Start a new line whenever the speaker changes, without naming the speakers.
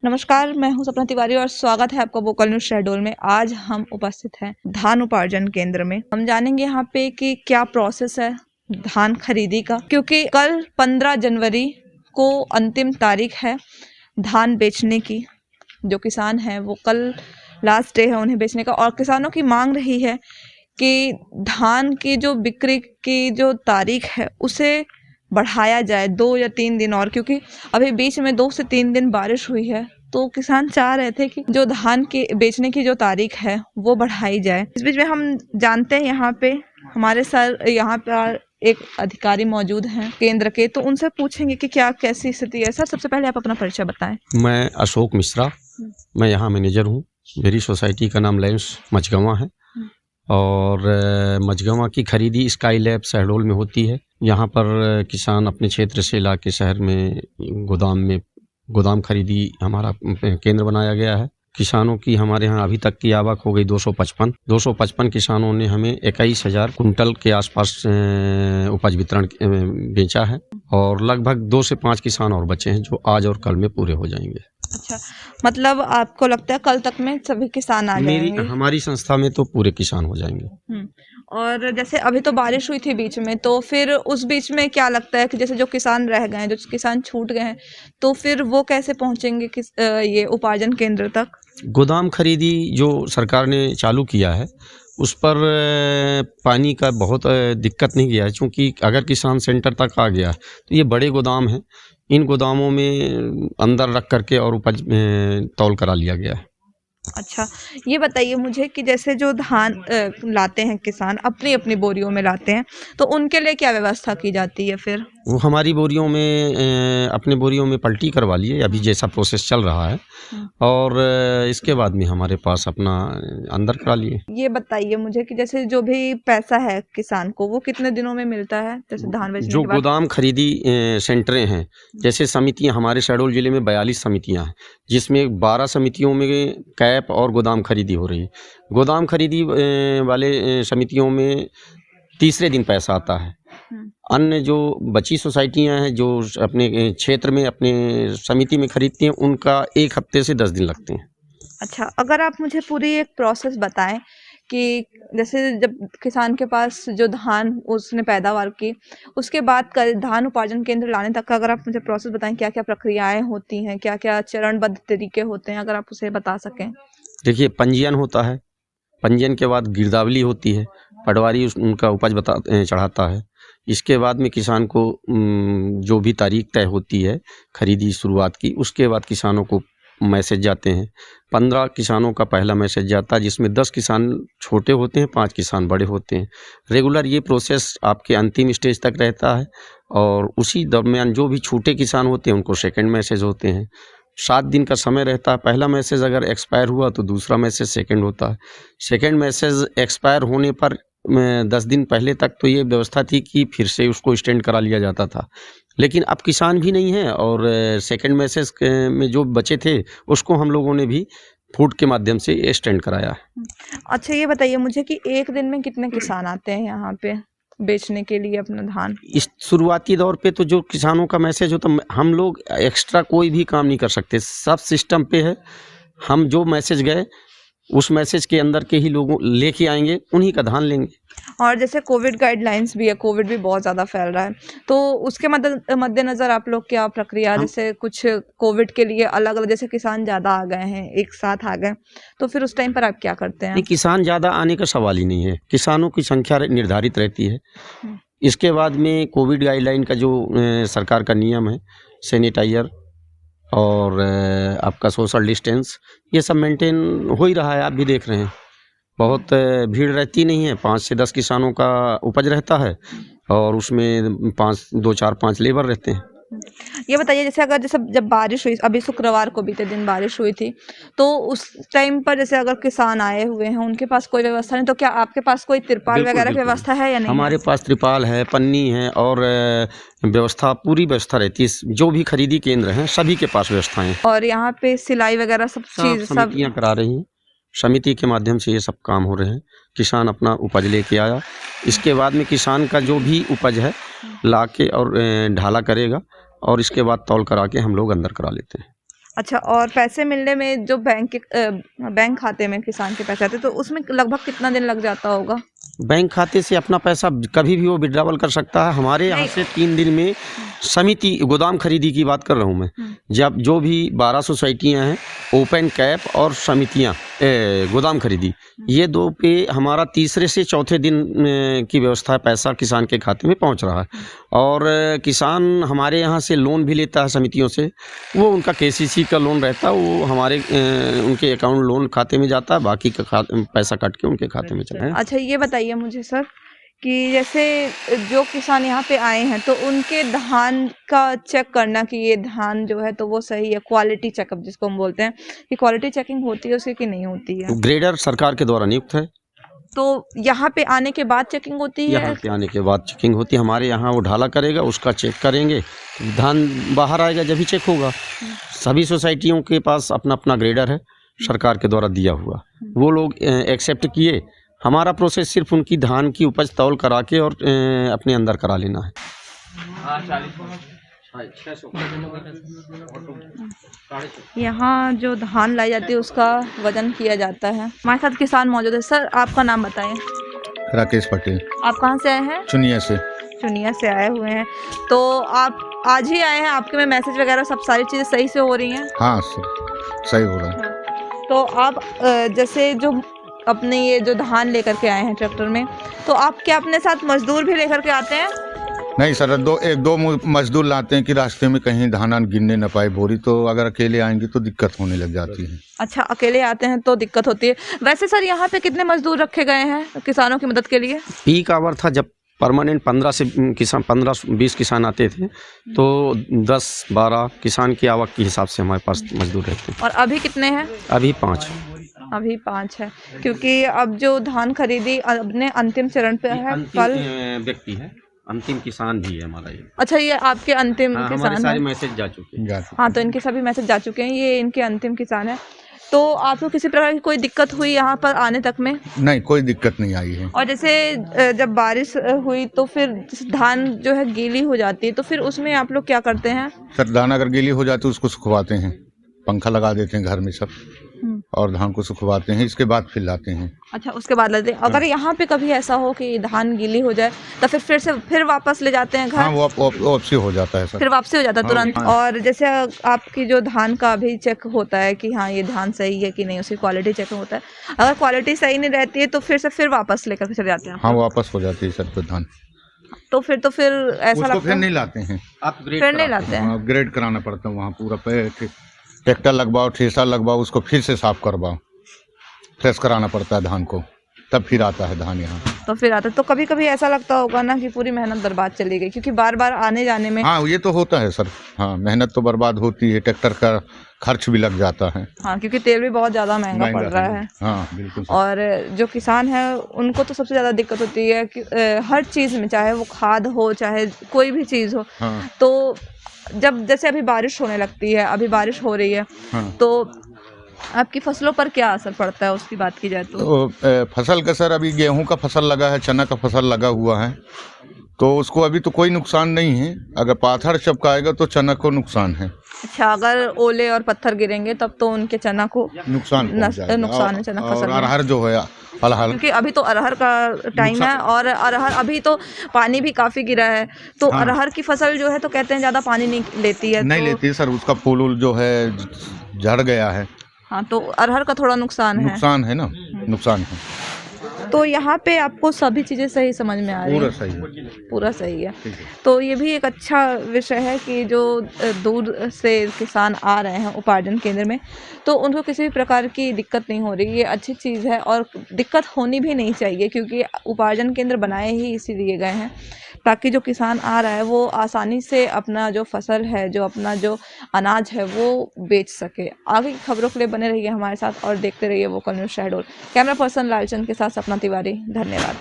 नमस्कार, मैं हूं सपना तिवारी और स्वागत है आपका वोकल न्यूज शहडोल में। आज हम उपस्थित हैं धान उपार्जन केंद्र में। हम जानेंगे यहाँ पे कि क्या प्रोसेस है धान खरीदी का, क्योंकि कल 15 जनवरी को अंतिम तारीख है धान बेचने की। जो किसान हैं वो कल लास्ट डे है उन्हें बेचने का, और किसानों की मांग रही है कि धान की जो बिक्री की जो तारीख है उसे बढ़ाया जाए 2 या 3 दिन और, क्योंकि अभी बीच में 2 से 3 दिन बारिश हुई है। तो किसान चाह रहे थे कि जो धान के बेचने की जो तारीख है वो बढ़ाई जाए। इस बीच में हम जानते हैं यहाँ पे हमारे सर यहाँ पर एक अधिकारी मौजूद हैं केंद्र के, तो उनसे पूछेंगे कि क्या कैसी स्थिति है। सर, सबसे पहले आप अपना परिचय बताएं।
मैं अशोक मिश्रा, मैं यहाँ मैनेजर हूँ। मेरी सोसाइटी का नाम लेंस मचगवा है और मचगवा की खरीदी स्काई लैब शहडोल में होती है। यहाँ पर किसान अपने क्षेत्र से ला के शहर में गोदाम खरीदी हमारा केंद्र बनाया गया है। किसानों की हमारे यहाँ अभी तक की आवक हो गई 255 किसानों ने हमें 21,000 कुंटल के आसपास उपज वितरण बेचा है, और लगभग 2 से 5 किसान और बचे हैं जो आज और कल में पूरे हो जाएंगे।
अच्छा, मतलब आपको लगता है कल तक में सभी किसान आ जाएंगे?
हमारी संस्था में तो पूरे किसान हो जाएंगे।
और जैसे अभी तो बारिश हुई थी बीच में, तो फिर उस बीच में क्या लगता है कि जैसे जो किसान रह गए हैं, जो किसान छूट गए हैं, तो फिर वो कैसे पहुंचेंगे ये उपार्जन केंद्र तक?
गोदाम खरीदी जो सरकार ने चालू किया है उस पर पानी का बहुत दिक्कत नहीं गया है, क्योंकि अगर किसान सेंटर तक आ गया तो ये बड़े गोदाम हैं, इन गोदामों में अंदर रख करके और उपज तौल करा लिया गया है।
अच्छा, ये बताइए मुझे कि जैसे जो धान लाते हैं किसान अपनी अपनी बोरियों में लाते हैं, तो उनके लिए क्या व्यवस्था की जाती है फिर?
वो हमारी बोरियों में अपने बोरियों में पलटी करवा लिए, अभी जैसा प्रोसेस चल रहा है, और इसके बाद में हमारे पास अपना अंदर करा लिए।
ये बताइए मुझे कि जैसे जो भी पैसा है किसान को वो कितने दिनों में मिलता है, जैसे धान बेचने
जो
के बाद?
गोदाम खरीदी सेंटरें हैं, जैसे समितियां हमारे शहडोल जिले में 42 समितियां हैं, जिसमें 12 समितियों में कैप और गोदाम खरीदी हो रही है। गोदाम खरीदी वाले समितियों में तीसरे दिन पैसा आता है। अन्य जो बची सोसाइटियां हैं जो अपने क्षेत्र में अपने समिति में खरीदती हैं, उनका 1 हफ्ते से 10 दिन लगते हैं।
अच्छा, अगर आप मुझे पूरी एक प्रोसेस बताएं कि जैसे जब किसान के पास जो धान उसने पैदावार की, उसके बाद धान उपार्जन केंद्र लाने तक का अगर आप मुझे प्रोसेस बताएं, क्या क्या प्रक्रियाएं होती हैं, क्या क्या चरणबद्ध तरीके होते हैं, अगर आप उसे बता सकें।
देखिए, पंजीयन होता है, पंजीयन के बाद गिरदावली होती है, पटवारी उनका उपज चढ़ाता है। इसके बाद में किसान को जो भी तारीख तय होती है खरीदी शुरुआत की, उसके बाद किसानों को मैसेज जाते हैं। 15 किसानों का पहला मैसेज जाता है, जिसमें 10 किसान छोटे होते हैं, 5 किसान बड़े होते हैं। रेगुलर ये प्रोसेस आपके अंतिम स्टेज तक रहता है, और उसी दरमियान जो भी छूटे किसान होते हैं उनको सेकंड मैसेज होते हैं। 7 दिन का समय रहता है। पहला मैसेज अगर एक्सपायर हुआ तो दूसरा मैसेज सेकंड होता है। सेकंड मैसेज एक्सपायर होने पर 10 दिन पहले तक तो ये व्यवस्था थी कि फिर से उसको एक्सटेंड करा लिया जाता था, लेकिन अब किसान भी नहीं है, और सेकंड मैसेज में जो बचे थे उसको हम लोगों ने भी फूड के माध्यम से एक्सटेंड कराया।
अच्छा, ये बताइए मुझे कि एक दिन में कितने किसान आते हैं यहाँ पे बेचने के लिए अपना धान?
इस शुरुआती दौर पे तो जो किसानों का मैसेज होता, हम लोग एक्स्ट्रा कोई भी काम नहीं कर सकते, सब सिस्टम पे है। हम जो मैसेज गए उस मैसेज के अंदर के ही लोगों लेके आएंगे, उन्हीं का धान लेंगे।
और जैसे कोविड गाइडलाइंस भी है, कोविड भी बहुत ज़्यादा फैल रहा है, तो उसके मद्देनज़र आप लोग क्या प्रक्रिया, जैसे कुछ कोविड के लिए अलग अलग, जैसे किसान ज़्यादा आ गए हैं, एक साथ आ गए, तो फिर उस टाइम पर आप क्या करते हैं?
नहीं, किसान ज़्यादा आने का सवाल ही नहीं है, किसानों की संख्या निर्धारित रहती है। इसके बाद में कोविड गाइडलाइन का जो सरकार का नियम है, सैनिटाइजर और आपका सोशल डिस्टेंस, ये सब मेंटेन हो ही रहा है। आप भी देख रहे हैं, बहुत भीड़ रहती नहीं है। 5 से 10 किसानों का उपज रहता है, और उसमें 2, 4, 5 लेबर रहते हैं।
ये बताइए जैसे जब बारिश हुई, अभी शुक्रवार को बीते दिन बारिश हुई थी, तो उस टाइम पर जैसे अगर किसान आए हुए हैं, उनके पास कोई व्यवस्था नहीं, तो क्या आपके पास कोई तिरपाल वगैरह की व्यवस्था है या नहीं?
हमारे पास त्रिपाल है, पन्नी है, और पूरी व्यवस्था रहती है। जो भी खरीदी केंद्र हैं सभी के पास व्यवस्थाएं हैं।
और यहाँ पे सिलाई वगैरह सब चीज़
समितियां करा रही हैं, समिति के माध्यम से ये सब काम हो रहे हैं। किसान अपना उपज लेके आया, इसके बाद में किसान का जो भी उपज है ला के और ढाला करेगा, और इसके बाद तौल करा के हम लोग अंदर करा लेते हैं।
अच्छा, और पैसे मिलने में जो बैंक खाते में किसान के पैसे आते तो उसमें लगभग कितना दिन लग जाता होगा?
बैंक खाते से अपना पैसा कभी भी वो विड्रॉवल कर सकता है। हमारे यहाँ
नहीं।
से 3 दिन में समिति गोदाम खरीदी की बात कर रहा हूँ मैं। जब जो भी 12 सोसाइटियाँ हैं, ओपन कैप और समितियाँ गोदाम खरीदी, ये 2 पे हमारा तीसरे से चौथे दिन की व्यवस्था है, पैसा किसान के खाते में पहुँच रहा है। और किसान हमारे यहाँ से लोन भी लेता है समितियों से, वो उनका केसीसी का लोन रहता है, वो हमारे उनके अकाउंट लोन खाते में जाता है, बाकी का पैसा काट के उनके खाते में चला है।
अच्छा, ये बताइए मुझे सर कि जैसे जो किसान यहाँ पे आए हैं तो उनके धान का चेक करना कि ये धान जो है तो वो सही है, क्वालिटी चेकअप जिसको हम बोलते हैं, कि क्वालिटी चेकिंग होती है उसकी कि नहीं होती है?
ग्रेडर सरकार के द्वारा नियुक्त है।
तो यहाँ पे आने के बाद चेकिंग होती है?
यहाँ पे आने के बाद चेकिंग होती है। हमारे यहाँ वो ढाला करेगा, उसका चेक करेंगे, धान बाहर आएगा जब ही चेक होगा। सभी सोसाइटियों के पास अपना अपना ग्रेडर है, सरकार के द्वारा दिया हुआ, वो लोग एक्सेप्ट किए। हमारा प्रोसेस सिर्फ उनकी धान की उपज तौल करा के और अपने अंदर करा लेना है।
यहाँ जो धान लाई जाती है उसका वजन किया जाता है। हमारे साथ किसान मौजूद है। सर, आपका नाम बताएं।
राकेश पटेल,
आप कहाँ से आए हैं?
चुनिया से।
चुनिया से आए हुए हैं, तो आप आज ही आए हैं? आपके में मैसेज वगैरह सब सारी चीज़ें सही से हो रही हैं?
हाँ सही हो रहा है।
तो आप जैसे जो अपने ये जो धान लेकर के आए हैं ट्रैक्टर में, तो आप क्या अपने साथ मजदूर भी लेकर के आते हैं?
नहीं सर, दो मजदूर लाते हैं कि रास्ते में कहीं धान गिनने न पाए बोरी, तो अगर अकेले आएंगे तो दिक्कत होने लग जाती है।
अच्छा, अकेले आते हैं तो दिक्कत होती है। वैसे सर यहाँ पे कितने मजदूर रखे गए हैं किसानों की मदद के लिए?
पीक आवर था जब परमानेंट 15-20 किसान आते थे, तो 10-12 किसान की आवक के हिसाब से हमारे पास मजदूर रहते हैं।
और अभी कितने हैं?
अभी 5।
अभी 5 है, क्योंकि अब जो धान खरीदी अपने अंतिम चरण पे है। कल
व्यक्ति है, अंतिम किसान भी है हमारा ये।
अच्छा, ये आपके अंतिम किसान
हमारे सारे
हैं?
मैसेज जा चुके हैं।
हाँ, तो इनके सभी मैसेज जा चुके हैं, ये इनके अंतिम किसान है। तो आपको किसी प्रकार की कोई दिक्कत हुई यहाँ पर आने तक में?
नहीं, कोई दिक्कत नहीं आई है।
और जैसे जब बारिश हुई तो फिर धान जो है गीली हो जाती है, तो फिर उसमें आप लोग क्या करते हैं?
सर, धान अगर गीली हो जाती है उसको सुखवाते हैं, पंखा लगा देते हैं घर में सब, और धान को सुखवाते हैं, इसके बाद फिर लाते हैं।
अच्छा, उसके बाद लाते हैं। अगर यहाँ पे कभी ऐसा हो कि धान गीली हो जाए तो फिर वापस ले जाते हैं घर?
हाँ, वो वापसी हो जाता है सर।
फिर वापसी हो जाता है तुरंत?
हाँ।
और जैसे आपकी जो धान का भी चेक होता है कि हाँ ये धान सही है कि नहीं, उसकी क्वालिटी चेक होता है। अगर क्वालिटी सही नहीं रहती है तो फिर वापस लेकर चले जाते हैं?
हाँ, वापस हो जाती है सर फिर धान।
तो फिर ऐसा लगता है
फिर नहीं लाते हैं,
फिर नहीं लाते हैं?
अपग्रेड कराना पड़ता है, वहाँ पूरा ट्रैक्टर लगवाओ, ठेसा लगवाओ, उसको फिर से साफ करवाओ, फ्रेश कराना पड़ता है धान को, तब फिर आता है धान यहाँ।
तो फिर आता है। तो कभी कभी ऐसा लगता होगा ना कि पूरी मेहनत बर्बाद चली गई, क्योंकि बार बार आने जाने में?
हाँ, ये तो होता है सर। हाँ, मेहनत तो बर्बाद होती है, ट्रैक्टर का खर्च भी लग जाता है।
हाँ, क्योंकि तेल भी बहुत ज़्यादा महंगा पड़ रहा है।
हाँ बिल्कुल।
और जो किसान है उनको तो सबसे ज़्यादा दिक्कत होती है कि हर चीज़ में, चाहे वो खाद हो चाहे कोई भी चीज़ हो।
हाँ।
तो जब जैसे अभी बारिश होने लगती है, अभी बारिश हो रही है,
हाँ।
तो आपकी फसलों पर क्या असर पड़ता है उसकी बात की जाए तो?
फसल का सर, अभी गेहूं का फसल लगा है, चना का फसल लगा हुआ है, तो उसको अभी तो कोई नुकसान नहीं है। अगर पाथर चपकाएगा तो चना को नुकसान है।
अच्छा, अगर ओले और पत्थर गिरेंगे तब तो उनके चना को
नुकसान
है चना फसल
और
में।
अरहर जो है हल
क्योंकि अभी तो अरहर का टाइम है, और अरहर अभी तो पानी भी काफी गिरा है, तो
हाँ।
अरहर की फसल जो है तो कहते हैं ज्यादा पानी नहीं लेती है।
नहीं लेती सर, उसका फूल जो है झड़ गया है।
हाँ, तो अरहर का थोड़ा नुकसान
है ना, नुकसान है।
तो यहाँ पे आपको सभी चीज़ें सही समझ में आ रही हैं?
पूरा सही है,
पूरा सही है। तो ये भी एक अच्छा विषय है कि जो दूर से किसान आ रहे हैं उपार्जन केंद्र में, तो उनको किसी भी प्रकार की दिक्कत नहीं हो रही। ये अच्छी चीज़ है और दिक्कत होनी भी नहीं चाहिए, क्योंकि उपार्जन केंद्र बनाए ही इसीलिए गए हैं ताकि जो किसान आ रहा है वो आसानी से अपना जो फसल है, जो अपना जो अनाज है वो बेच सके। आगे की खबरों के लिए बने रहिए हमारे साथ और देखते रहिए vocal news Shahdol. Camera person Lalchand के साथ सपना तिवारी, धन्यवाद।